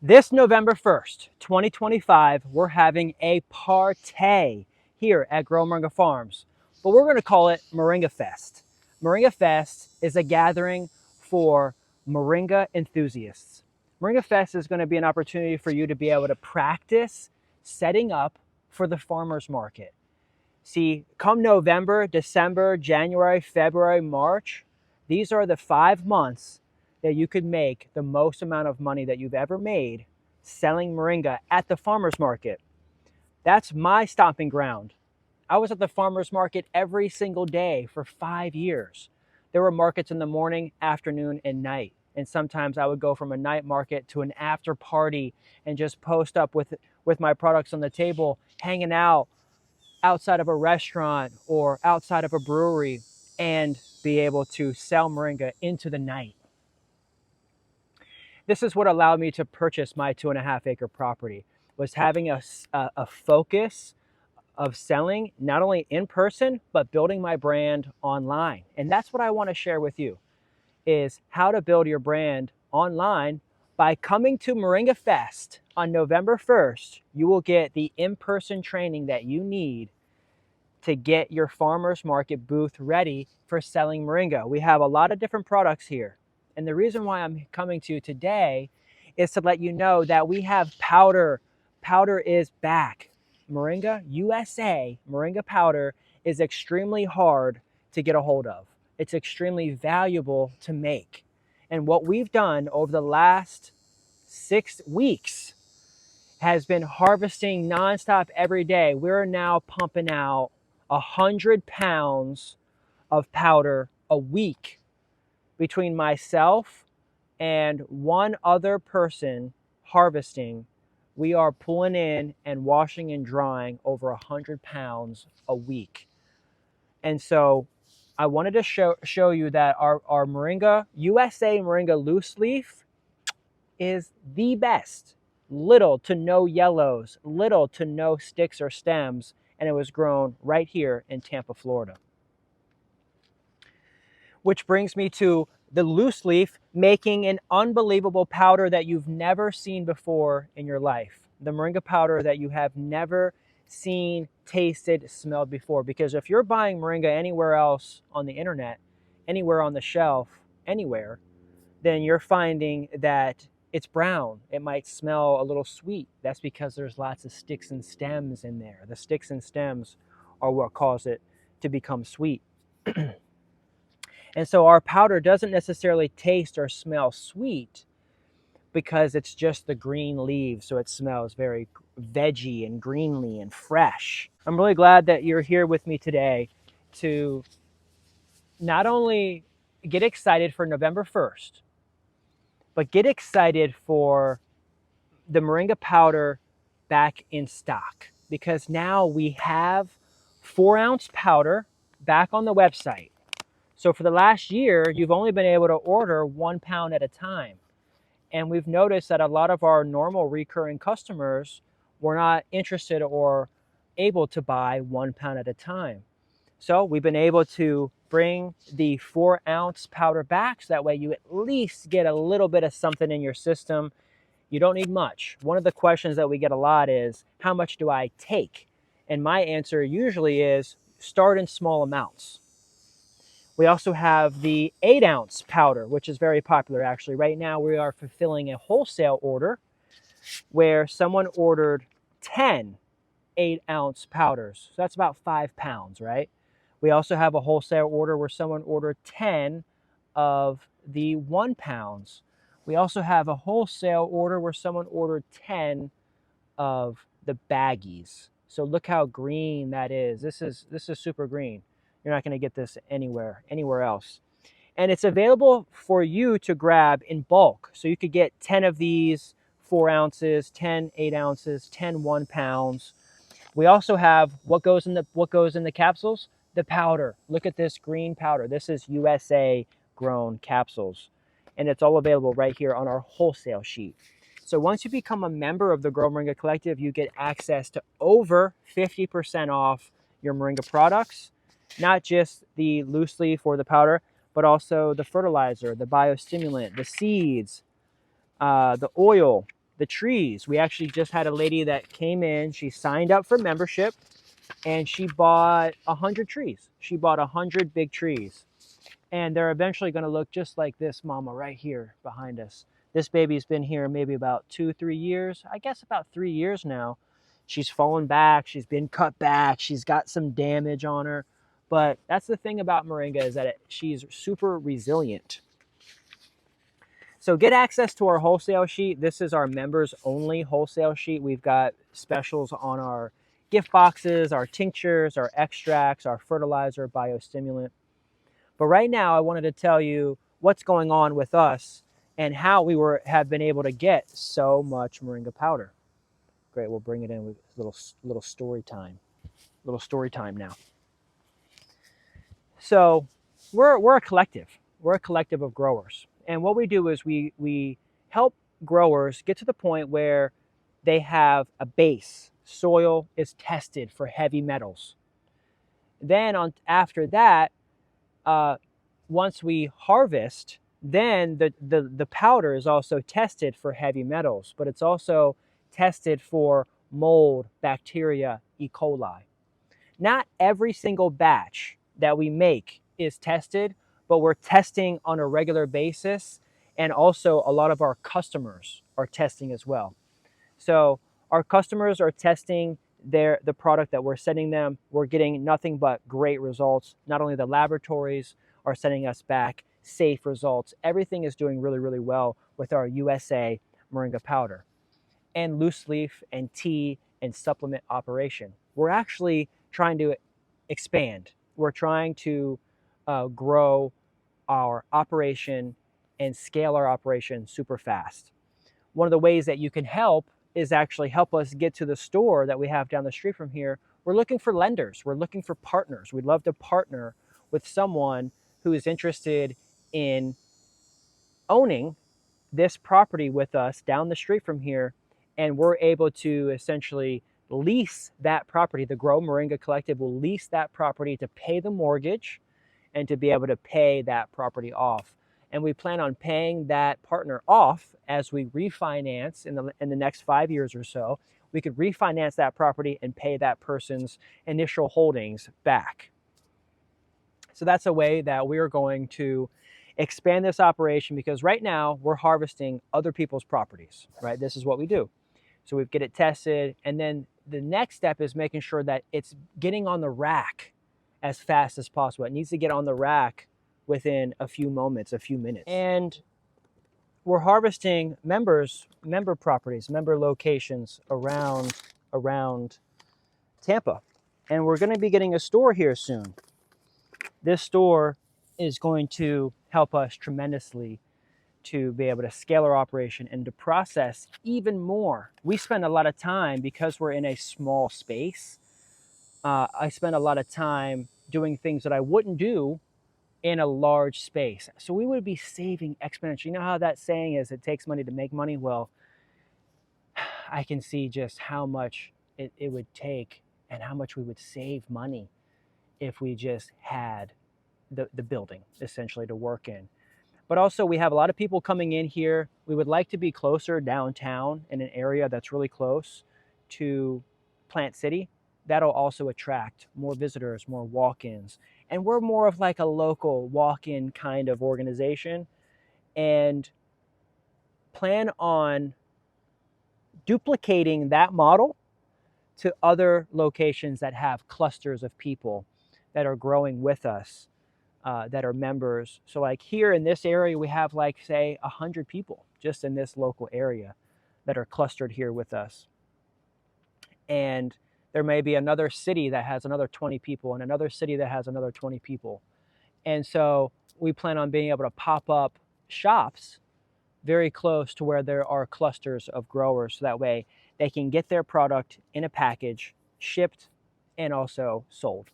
This November 1st, 2025, we're having a party here at Grow Moringa Farms, but we're going to call it Moringa Fest. Moringa Fest is a gathering for Moringa enthusiasts. Moringa Fest is going to be an opportunity for you to be able to practice setting up for the farmers market. See, come November, December, January, February, March, these are the 5 months that you could make the most amount of money that you've ever made selling moringa at the farmers market. That's my stomping ground. I was at the farmers market every single day for 5 years. There were markets in the morning, afternoon, and night. And sometimes I would go from a night market to an after party and just post up with my products on the table, hanging out outside of a restaurant or outside of a brewery and be able to sell moringa into the night. This is what allowed me to purchase my 2.5 acre property, was having a focus of selling not only in person, but building my brand online. And that's what I want to share with you, is how to build your brand online. By coming to Moringa Fest on November 1st, you will get the in-person training that you need to get your farmer's market booth ready for selling moringa. We have a lot of different products here. And the reason why I'm coming to you today is to let you know that we have powder. Powder is back. Moringa USA, moringa powder is extremely hard to get a hold of. It's extremely valuable to make. And what we've done over the last 6 weeks has been harvesting nonstop every day. We're now pumping out 100 pounds of powder a week. Between myself and one other person harvesting, we are pulling in and washing and drying over 100 pounds a week. And so I wanted to show you that our Moringa USA Moringa loose leaf is the best. Little to no yellows, little to no sticks or stems, and it was grown right here in Tampa, Florida. Which brings me to the loose leaf making an unbelievable powder that you've never seen before in your life. The moringa powder that you have never seen, tasted, smelled before. Because if you're buying moringa anywhere else on the internet, anywhere on the shelf, anywhere, then you're finding that it's brown. It might smell a little sweet. That's because there's lots of sticks and stems in there. The sticks and stems are what cause it to become sweet. And so our powder doesn't necessarily taste or smell sweet because it's just the green leaves. So it smells very veggie and greenly and fresh. I'm really glad that you're here with me today to not only get excited for November 1st, but get excited for the moringa powder back in stock, because now we have 4-ounce powder back on the website. So for the last year, you've only been able to order 1 pound at a time. And we've noticed that a lot of our normal recurring customers were not interested or able to buy 1 pound at a time. So we've been able to bring the 4-ounce powder back, so that way you at least get a little bit of something in your system. You don't need much. One of the questions that we get a lot is, how much do I take? And my answer usually is, start in small amounts. We also have the 8-ounce powder, which is very popular actually. Right now we are fulfilling a wholesale order where someone ordered 10 8-ounce powders. So that's about 5 pounds, right? We also have a wholesale order where someone ordered 10 of the 1 pounds. We also have a wholesale order where someone ordered 10 of the baggies. So look how green that is. This is super green. You're not going to get this anywhere else. And it's available for you to grab in bulk. So you could get 10 of these 4 ounces, 10 8 ounces, 10 1 pounds. We also have what goes in the capsules? The powder. Look at this green powder. This is USA grown capsules. And it's all available right here on our wholesale sheet. So once you become a member of the Grow Moringa Collective, you get access to over 50% off your moringa products. Not just the loose leaf or the powder, but also the fertilizer, the biostimulant, the seeds, the oil, the trees. We actually just had a lady that came in. She signed up for membership and she bought 100 trees. She bought 100 big trees. And they're eventually going to look just like this mama right here behind us. This baby's been here maybe about 2-3 years. I guess about 3 years now. She's fallen back. She's been cut back. She's got some damage on her. But that's the thing about moringa, is that she's super resilient. So get access to our wholesale sheet. This is our members only wholesale sheet. We've got specials on our gift boxes, our tinctures, our extracts, our fertilizer, biostimulant. But right now I wanted to tell you what's going on with us and how we have been able to get so much moringa powder. Great, we'll bring it in with little story time. Little story time now. So we're a collective. We're a collective of growers. And what we do is we help growers get to the point where they have a base. Soil is tested for heavy metals. Then after that, once we harvest, then the powder is also tested for heavy metals, but it's also tested for mold, bacteria, E. coli. Not every single batch that we make is tested, but we're testing on a regular basis, and also a lot of our customers are testing as well. So our customers are testing the product that we're sending them. We're getting nothing but great results. Not only the laboratories are sending us back safe results, everything is doing really, really well with our USA moringa powder and loose leaf and tea and supplement operation. We're actually trying to expand. We're trying to grow our operation and scale our operation super fast. One of the ways that you can help is actually help us get to the store that we have down the street from here. We're looking for lenders. We're looking for partners. We'd love to partner with someone who is interested in owning this property with us down the street from here, and we're able to essentially lease that property. The Grow Moringa Collective will lease that property to pay the mortgage and to be able to pay that property off. And we plan on paying that partner off as we refinance in the next 5 years or so. We could refinance that property and pay that person's initial holdings back. So that's a way that we are going to expand this operation, because right now we're harvesting other people's properties, right? This is what we do. So we get it tested, and then the next step is making sure that it's getting on the rack as fast as possible. It needs to get on the rack within a few moments, a few minutes. And we're harvesting member properties, member locations around Tampa. And we're going to be getting a store here soon. This store is going to help us tremendously to be able to scale our operation and to process even more. We spend a lot of time, because we're in a small space, I spend a lot of time doing things that I wouldn't do in a large space. So we would be saving exponentially. You know how that saying is, it takes money to make money? Well, I can see just how much it would take and how much we would save money if we just had the building essentially to work in. But also we have a lot of people coming in here. We would like to be closer downtown, in an area that's really close to Plant City. That'll also attract more visitors, more walk-ins. And we're more of like a local walk-in kind of organization, and plan on duplicating that model to other locations that have clusters of people that are growing with us, that are members. So like here in this area, we have like, say, 100 people just in this local area that are clustered here with us. And there may be another city that has another 20 people, and another city that has another 20 people. And so we plan on being able to pop up shops very close to where there are clusters of growers, so that way they can get their product in a package, shipped, and also sold.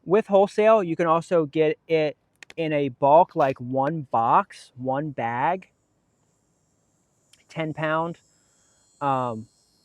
With wholesale, you can also get it in a bulk, like one box, one bag, 10 pound.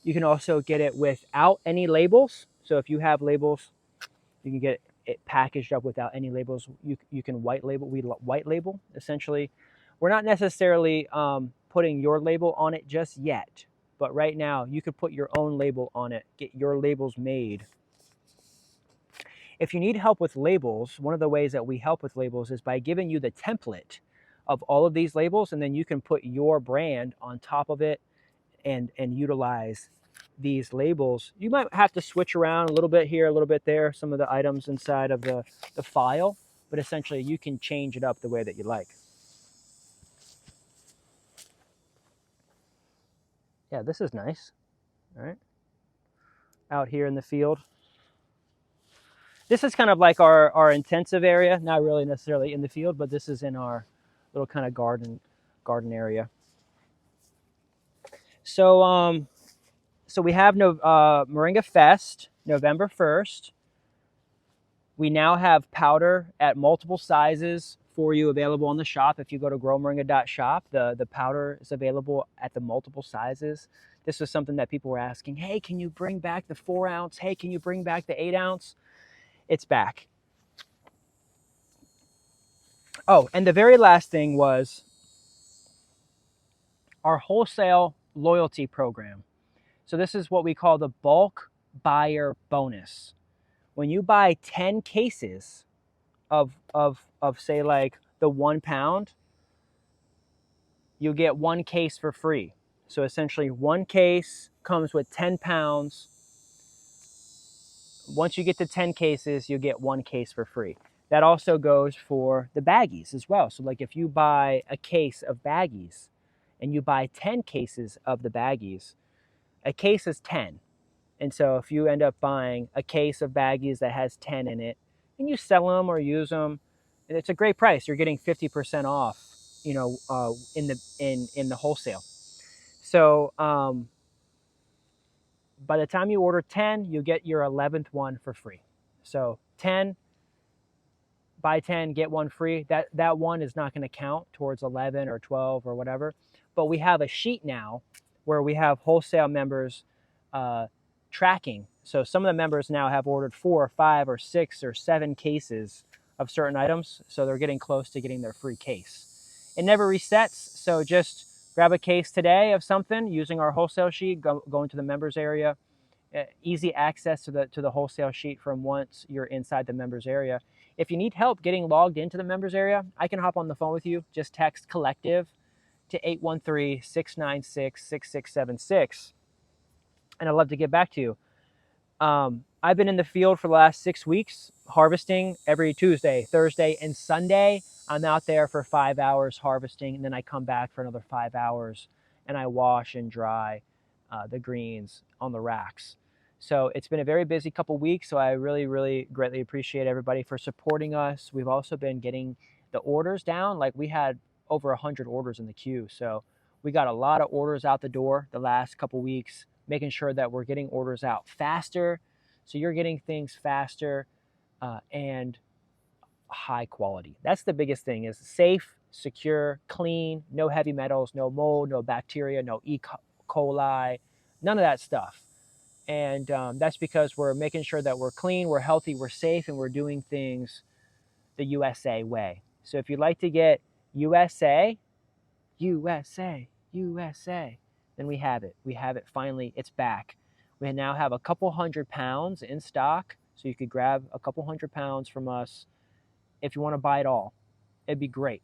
You can also get it without any labels. So if you have labels, you can get it packaged up without any labels. You can white label. We white label essentially We're not necessarily putting your label on it just yet, but right now you could put your own label on it, get your labels made. If you need help with labels, one of the ways that we help with labels is by giving you the template of all of these labels, and then you can put your brand on top of it and utilize these labels. You might have to switch around a little bit here, a little bit there, some of the items inside of the file, but essentially you can change it up the way that you like. Yeah, this is nice. All right. Out here in the field. This is kind of like our intensive area, not really necessarily in the field, but this is in our little kind of garden area. So so we have Moringa Fest, November 1st. We now have powder at multiple sizes for you available on the shop. If you go to growmoringa.shop, the powder is available at the multiple sizes. This was something that people were asking, hey, can you bring back the 4 ounce? Hey, can you bring back the 8 ounce? It's back. Oh, and the very last thing was our wholesale loyalty program. So this is what we call the bulk buyer bonus. When you buy 10 cases of say like the 1 pound, you get 1 case for free. So essentially 1 case comes with 10 pounds. Once you get to 10 cases, you get 1 case for free. That also goes for the baggies as well. So like if you buy a case of baggies and you buy 10 cases of the baggies, a case is 10. And so if you end up buying a case of baggies that has 10 in it and you sell them or use them, and it's a great price. You're getting 50% off, you know, in the wholesale. So by the time you order 10, you get your 11th one for free. So 10, buy 10, get 1 free. That one is not going to count towards 11 or 12 or whatever. But we have a sheet now where we have wholesale members tracking. So some of the members now have ordered 4 or 5 or 6 or 7 cases of certain items. So they're getting close to getting their free case. It never resets. So just grab a case today of something using our wholesale sheet, go into the members area. Easy access to the wholesale sheet from once you're inside the members area. If you need help getting logged into the members area, I can hop on the phone with you. Just text collective to 813-696-6676. And I'd love to get back to you. I've been in the field for the last 6 weeks, harvesting every Tuesday, Thursday, and Sunday. I'm out there for 5 hours harvesting, and then I come back for another 5 hours, and I wash and dry the greens on the racks. So it's been a very busy couple weeks, so I really, really greatly appreciate everybody for supporting us. We've also been getting the orders down. Like we had over 100 orders in the queue, so we got a lot of orders out the door the last couple weeks, making sure that we're getting orders out faster. So you're getting things faster and high quality. That's the biggest thing, is safe, secure, clean, no heavy metals, no mold, no bacteria, no E. coli, none of that stuff. And that's because we're making sure that we're clean, we're healthy, we're safe, and we're doing things the USA way. So if you'd like to get USA, then we have it. We have it finally. It's back. We now have a couple 100 pounds in stock, so you could grab a couple 100 pounds from us if you want to buy it all. It'd be great.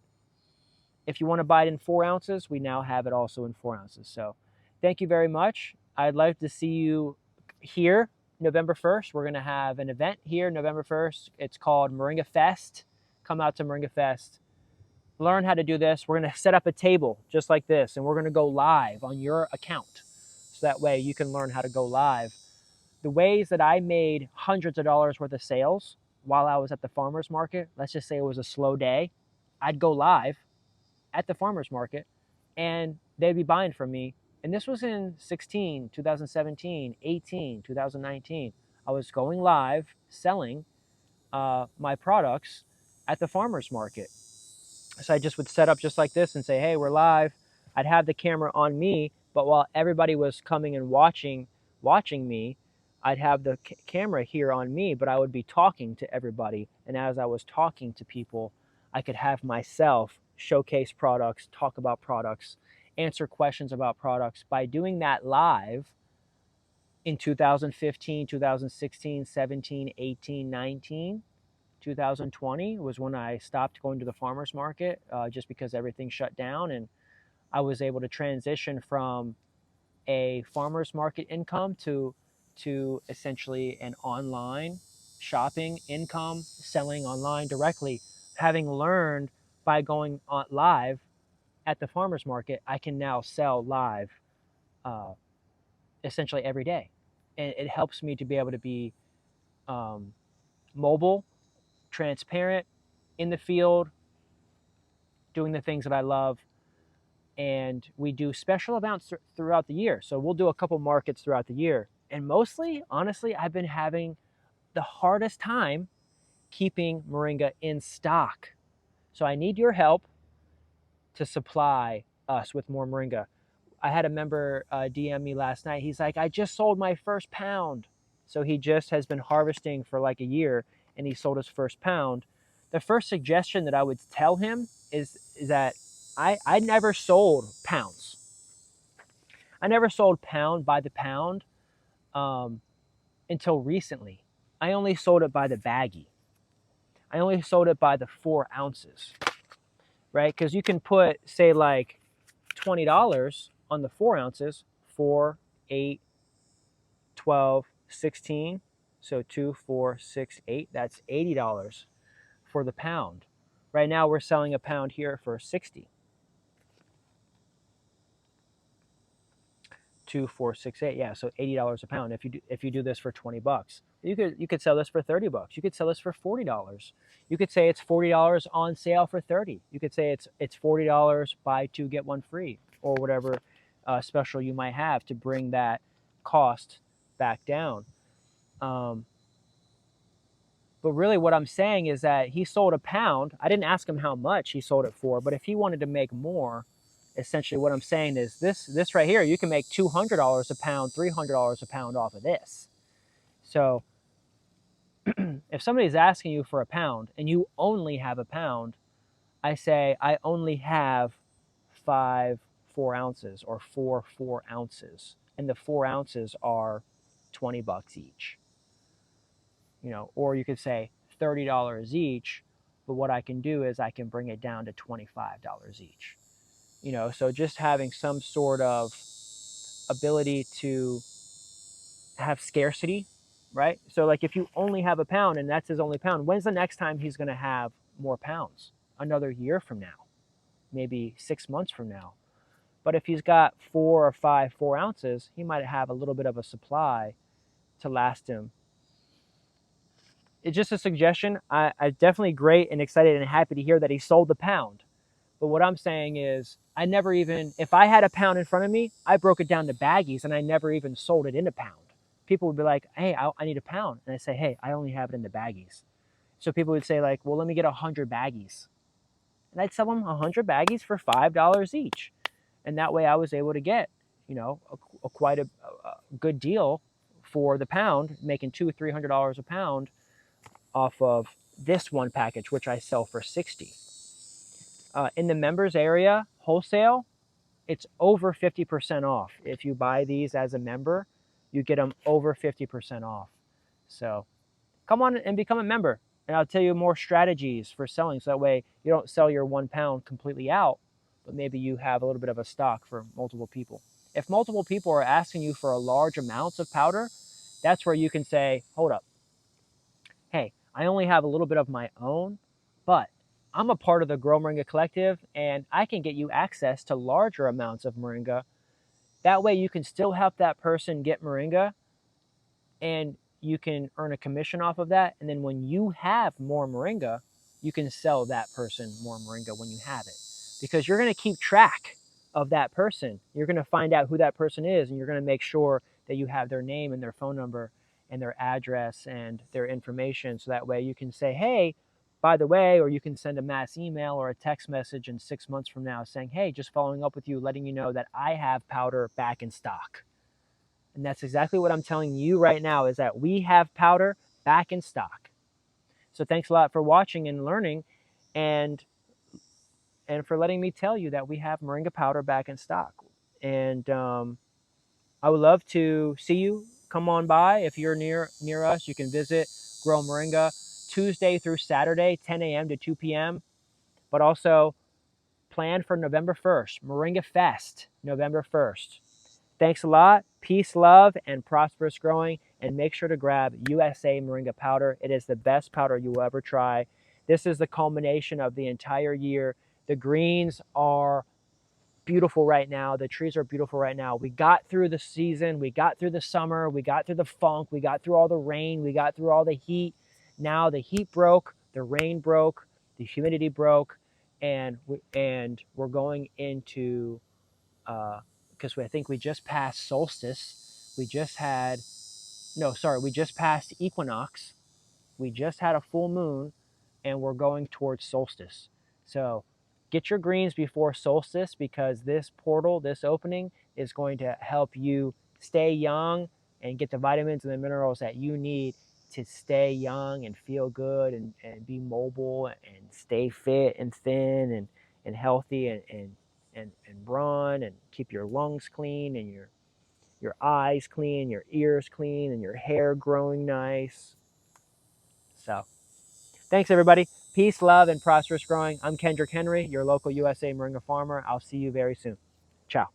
If you want to buy it in 4 ounces, we now have it also in 4 ounces. So thank you very much. I'd like to see you here November 1st. We're going to have an event here November 1st. It's called Moringa Fest. Come out to Moringa Fest. Learn how to do this. We're going to set up a table just like this, and we're going to go live on your account. So that way you can learn how to go live. The ways that I made hundreds of dollars worth of sales while I was at the farmer's market, let's just say it was a slow day, I'd go live at the farmer's market and they'd be buying from me. And this was in 2017, 18, 2019. I was going live selling my products at the farmer's market. So I just would set up just like this and say, hey, we're live. I'd have the camera on me, but while everybody was coming and watching me, I'd have the camera here on me, but I would be talking to everybody. And as I was talking to people, I could have myself showcase products, talk about products, answer questions about products. By doing that live in 2015, 2016, 17, 18, 19, 2020 was when I stopped going to the farmer's market, just because everything shut down, and I was able to transition from a farmer's market income to essentially an online shopping income, selling online directly. Having learned by going on live at the farmer's market, I can now sell live uh, essentially every day. And it helps me to be able to be mobile, transparent, in the field, doing the things that I love. And we do special events throughout the year. So we'll do a couple markets throughout the year. And mostly, honestly, I've been having the hardest time keeping moringa in stock. So I need your help to supply us with more moringa. I had a member DM me last night. He's like, I just sold my first pound. So he just has been harvesting for like a year, and he sold his first pound. The first suggestion that I would tell him is that I never sold pounds. I never sold pound by the pound until recently. I only sold it by the baggie. I only sold it by the 4 ounces, right? Because you can put, say, like $20 on the 4 ounces, 4, 8, 12, 16. So 2, 4, 6, 8. That's $80 for the pound. Right now we're selling a pound here for 60. 2, 4, 6, 8. Yeah, so $80 a pound. If you do this for $20, you could sell this for $30. You could sell this for $40. You could say it's $40 on sale for 30. You could say it's $40 buy 2 get 1 free, or whatever special you might have to bring that cost back down. But really what I'm saying is that he sold a pound. I didn't ask him how much he sold it for, but if he wanted to make more, essentially what I'm saying is this right here, you can make $200 a pound, $300 a pound off of this. So if somebody's asking you for a pound and you only have a pound, I say I only have 5 4 ounces or 4 4 ounces, and the 4 ounces are $20 each. Or you could say $30 each, but what I can do is I can bring it down to $25 each. So just having some sort of ability to have scarcity, right? So like if you only have a pound and that's his only pound, when's the next time he's going to have more pounds? Another year from now, maybe 6 months from now. But if he's got 4 or 5 4 ounces, he might have a little bit of a supply to last him. It's just a suggestion. I'm definitely great and excited and happy to hear that he sold the pound. But what I'm saying is, if I had a pound in front of me, I broke it down to baggies and I never even sold it in a pound. People would be like, hey, I need a pound. And I say, hey, I only have it in the baggies. So people would say like, well, let me get 100 baggies. And I'd sell them 100 baggies for $5 each. And that way I was able to get, quite a good deal for the pound, making $200 or $300 a pound off of this one package, which I sell for 60. In the members area, wholesale, it's over 50% off. If you buy these as a member, you get them over 50% off. So come on and become a member, and I'll tell you more strategies for selling, so that way you don't sell your 1 pound completely out, but maybe you have a little bit of a stock for multiple people. If multiple people are asking you for a large amounts of powder, that's where you can say, hold up, hey, I only have a little bit of my own, but I'm a part of the Grow Moringa Collective, and I can get you access to larger amounts of moringa. That way you can still help that person get moringa, and you can earn a commission off of that. And then when you have more moringa, you can sell that person more moringa when you have it. Because you're going to keep track of that person. You're going to find out who that person is, and you're going to make sure that you have their name and their phone number and their address and their information. So that way you can say, hey, by the way, or you can send a mass email or a text message in 6 months from now saying, hey, just following up with you, letting you know that I have powder back in stock. And that's exactly what I'm telling you right now, is that we have powder back in stock. So thanks a lot for watching and learning. And and for letting me tell you that we have moringa powder back in stock. And I would love to see you. Come on by if you're near us. You can visit Grow Moringa Tuesday through Saturday, 10 a.m. to 2 p.m. But also plan for November 1st, Moringa Fest, November 1st. Thanks a lot. Peace, love, and prosperous growing. And make sure to grab USA Moringa powder. It is the best powder you will ever try. This is the culmination of the entire year. The greens are beautiful right now. The trees are beautiful right now. We got through the season. We got through the summer. We got through the funk. We got through all the rain. We got through all the heat. Now the heat broke. The rain broke. The humidity broke. And we're going into because I think we just passed solstice. We just had, no, sorry, we just passed equinox. We just had a full moon, and we're going towards solstice. So get your greens before solstice, because this portal, this opening, is going to help you stay young and get the vitamins and the minerals that you need to stay young and feel good and be mobile and stay fit and thin and healthy and run and keep your lungs clean and your eyes clean, your ears clean, and your hair growing nice. So thanks, everybody. Peace, love, and prosperous growing. I'm Kendrick Henry, your local USA Moringa farmer. I'll see you very soon. Ciao.